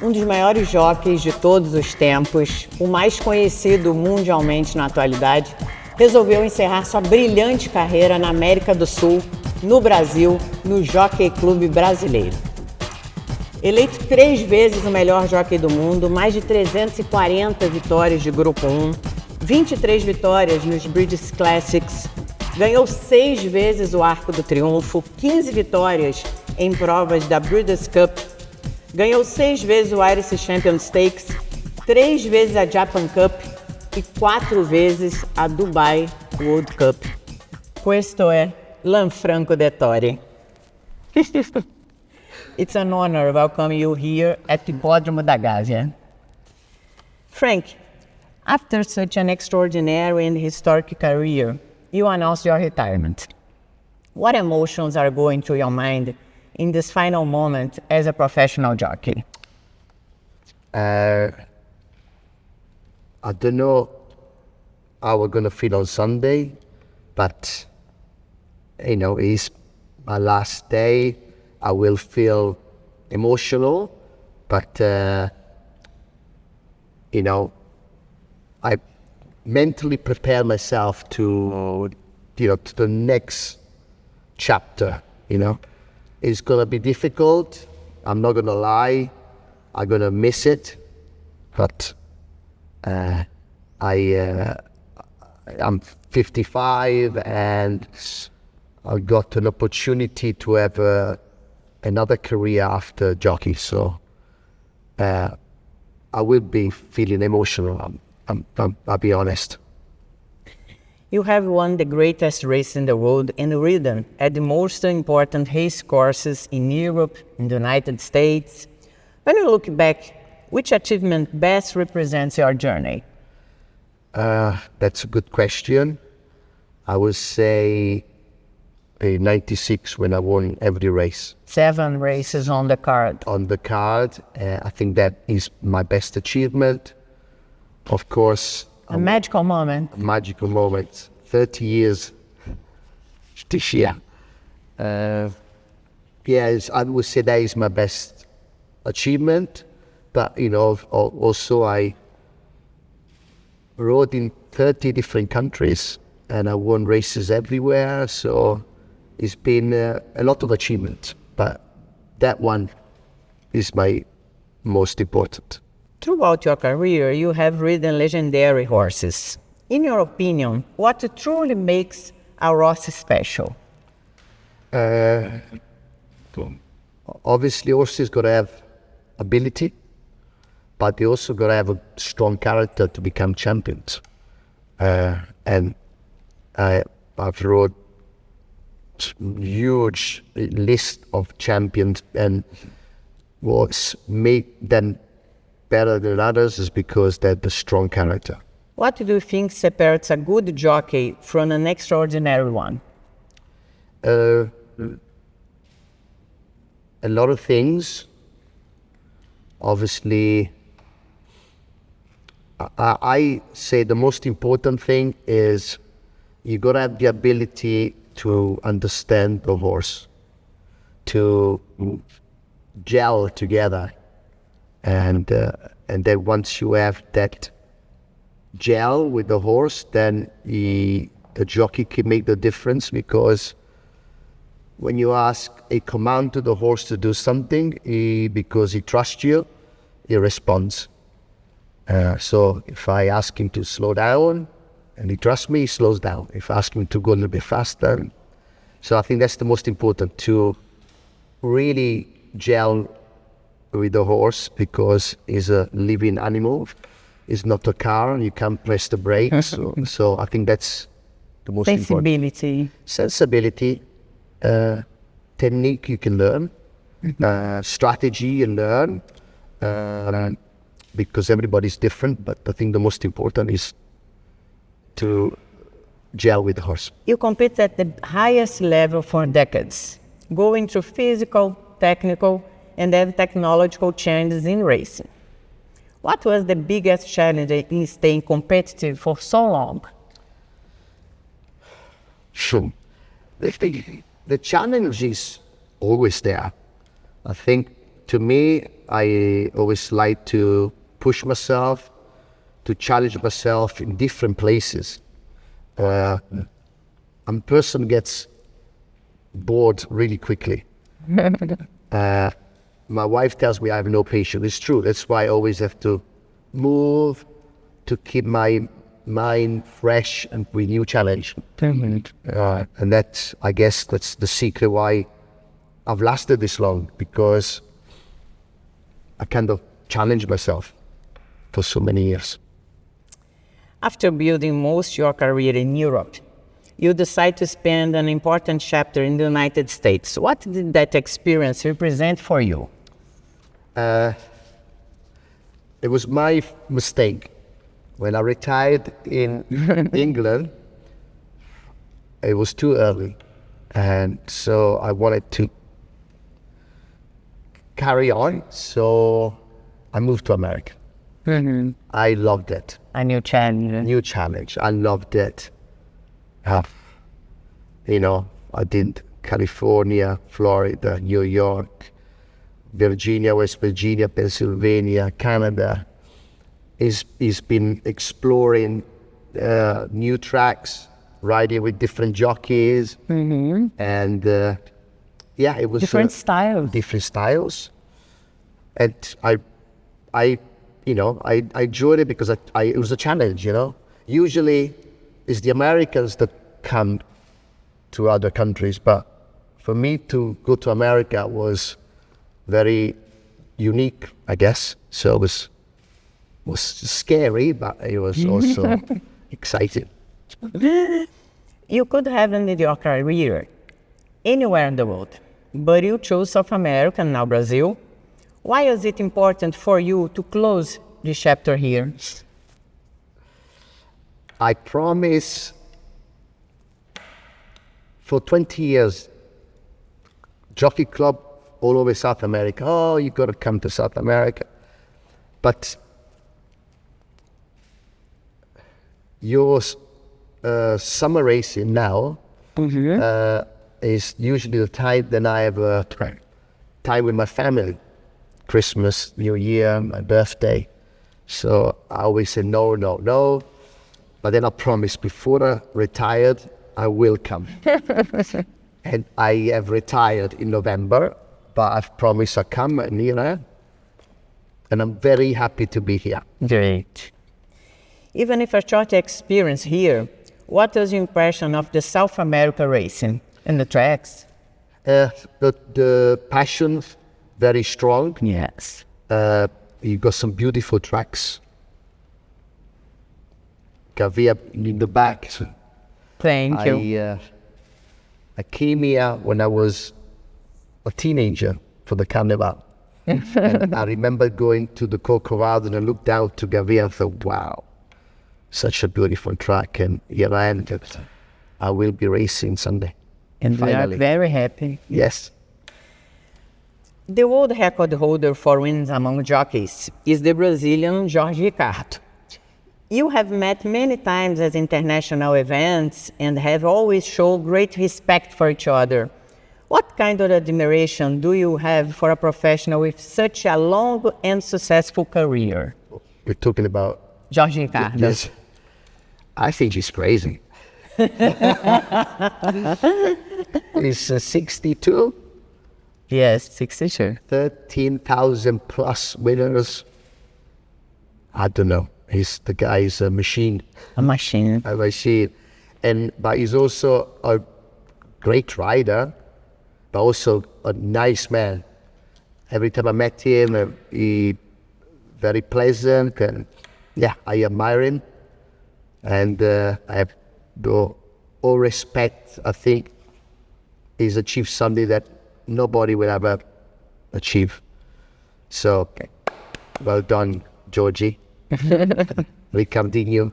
Um dos maiores jockeys de todos os tempos, o mais conhecido mundialmente na atualidade, resolveu encerrar sua brilhante carreira na América do Sul, no Brasil, no Jockey Club Brasileiro. Eleito 3 vezes o melhor jockey do mundo, mais de 340 vitórias de Grupo 1, 23 vitórias nos British Classics, ganhou 6 vezes o Arco do Triunfo, 15 vitórias em provas da Breeders' Cup, ganhou 6 vezes o Irish Champion Stakes, 3 vezes a Japan Cup e 4 vezes a Dubai World Cup. Questo è Frankie Dettori. It's an honor to welcome you here at the hipódromo da Gávea. Frank, after such an extraordinary and historic career, you announced your retirement. What emotions are going through your mind in this final moment as a professional jockey? I don't know how we're going to feel on Sunday, but, it's my last day. I will feel emotional, but, I mentally prepare myself to the next chapter, It's going to be difficult. I'm not going to lie. I'm going to miss it. But I'm 55 and I got an opportunity to have another career after jockey. So I will be feeling emotional. I'll be honest. You have won the greatest race in the world and ridden at the most important race courses in Europe, in the United States. When you look back, which achievement best represents your journey? That's a good question. I would say in '96 when I won every race. 7 races on the card. I think that is my best achievement. Of course, A magical moment. 30 years this year. Yes, I would say that is my best achievement. But, also I rode in 30 different countries and I won races everywhere. So it's been a lot of achievement. But that one is my most important. Throughout your career, you have ridden legendary horses. In your opinion, what truly makes a horse special? Obviously, horses got to have ability, but they also got to have a strong character to become champions. And I've rode huge list of champions, and what's made them better than others is because they're the strong character. What do you think separates a good jockey from an extraordinary one? A lot of things. Obviously, I say the most important thing is you got to have the ability to understand the horse, to gel together. And then once you have that gel with the horse, then the jockey can make the difference, because when you ask a command to the horse to do something, because he trusts you, he responds. So if I ask him to slow down and he trusts me, he slows down. If I ask him to go a little bit faster. So I think that's the most important, to really gel with the horse, because he's a living animal. It's not a car, and you can't press the brakes. So I think that's the most important. Sensibility, technique you can learn, strategy you learn, because everybody's different. But I think the most important is to gel with the horse. You compete at the highest level for decades, going through physical, technical, and have technological changes in racing. What was the biggest challenge in staying competitive for so long? Sure. The challenge is always there. I think to me, I always like to push myself, to challenge myself in different places. I'm a person who gets bored really quickly. My wife tells me I have no patience. It's true. That's why I always have to move to keep my mind fresh and with new challenge. And that's, I guess, that's the secret why I've lasted this long, because I kind of challenged myself for so many years. After building most your career in Europe, you decide to spend an important chapter in the United States. What did that experience represent for you? It was my mistake. When I retired in England, it was too early. And so I wanted to carry on. So I moved to America. I loved it. A new challenge. New challenge. I loved it. I did California, Florida, New York, Virginia, West Virginia, Pennsylvania, Canada. He's been exploring new tracks, riding with different jockeys, and it was Different styles. Different styles, and I enjoyed it because it was a challenge. Usually, it's the Americans that come to other countries, but for me to go to America was very unique, I guess. So it was scary, but it was also exciting. You could have ended your career anywhere in the world, but you chose South America and now Brazil. Why is it important for you to close this chapter here? I promise for 20 years, Jockey Club all over South America. Oh, you got to come to South America. But your summer racing now is usually the time that I have time with my family. Christmas, New Year, my birthday. So I always say no. But then I promise before I retired, I will come. And I have retired in November, but I've promised I'll come and and I'm very happy to be here. Great. Even if a short experience here, what is your impression of the South America racing and the tracks? The passion, very strong. Yes. You got some beautiful tracks. Gávea in the back. Thank you. I came here when I was a teenager for the Carnival. And I remember going to the Corcovado and I looked down to Gávea and thought, wow, such a beautiful track. And here I am. I will be racing Sunday. And finally. we are very happy. Yes. The world record holder for wins among jockeys is the Brazilian Jorge Ricardo. You have met many times at international events and have always shown great respect for each other. What kind of admiration do you have for a professional with such a long and successful career? We're talking about... Jorge Ricardo. Yes. I think he's crazy. He's 62. Yes, 62. 13,000 plus winners. I don't know. The guy is a machine. A machine. A machine. But he's also a great rider, but also a nice man. Every time I met him, he very pleasant, and I admire him. And I have all respect. I think he's achieved something that nobody will ever achieve. So, well done, Georgie. Ricardinho.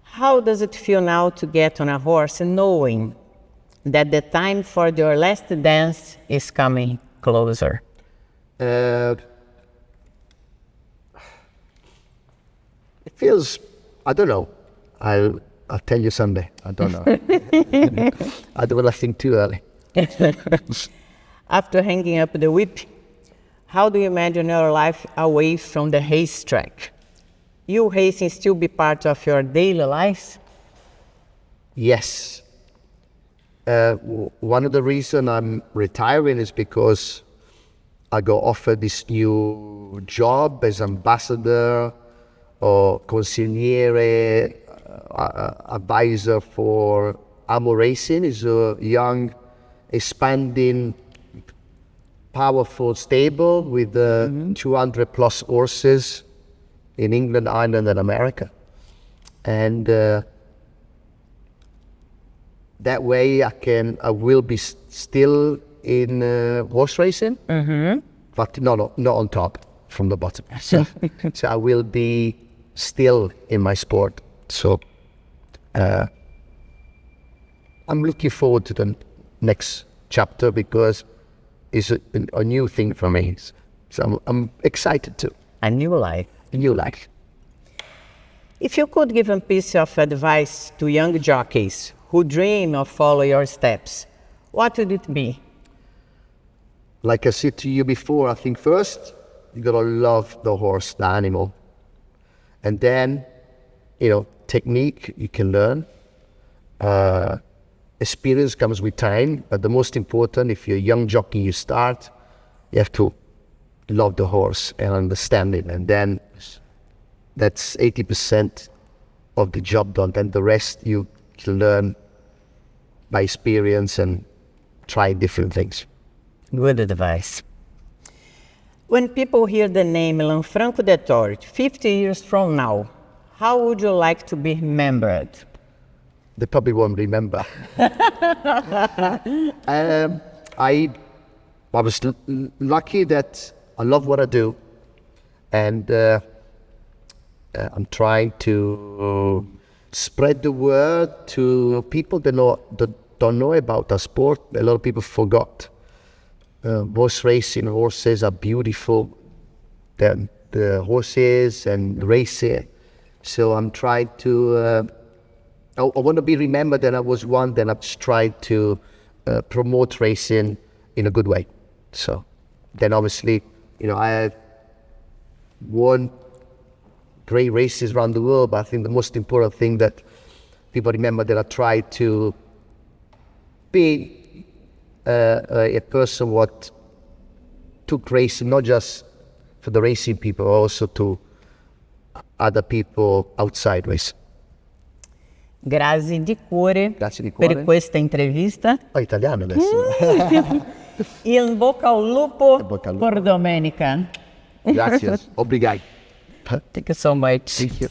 How does it feel now to get on a horse and knowing that the time for your last dance is coming closer? It feels, I don't know. I'll tell you Sunday. I don't know. I don't want to think too early. After hanging up the whip, how do you imagine your life away from the racetrack? Will racing still be part of your daily life? Yes. One of the reasons I'm retiring is because I got offered this new job as ambassador or consigliere, advisor for Amo Racing. Is a young, expanding, powerful stable with 200 plus horses in England, Ireland, and America. And that way I will be still in horse racing, but not on top, from the bottom. So I will be still in my sport. So I'm looking forward to the next chapter because it's a new thing for me. So I'm excited too. A new life. A new life. If you could give a piece of advice to young jockeys who dream of follow your steps, what would it be? Like I said to you before, I think first you gotta love the horse, the animal. And then, technique you can learn. Experience comes with time, but the most important, if you're a young jockey, you have to love the horse and understand it. And then that's 80% of the job done. Then the rest you can learn by experience and try different things. Good advice. When people hear the name Frankie Dettori 50 years from now, how would you like to be remembered? They probably won't remember. I was lucky that I love what I do, and I'm trying to spread the word to people that don't know about our sport. A lot of people forgot. Horse racing, horses are beautiful. The horses and racing. So I'm trying to. I want to be remembered that I was one that I've tried to promote racing in a good way. So then obviously, I have won great races around the world, but I think the most important thing that people remember that I tried to be a person what took racing, not just for the racing people, also to other people outside racing. Grazie di cuore per questa intervista. Italiano adesso. In bocca al lupo per domenica. Grazie. Obrigado. Thank you so much. Thank you.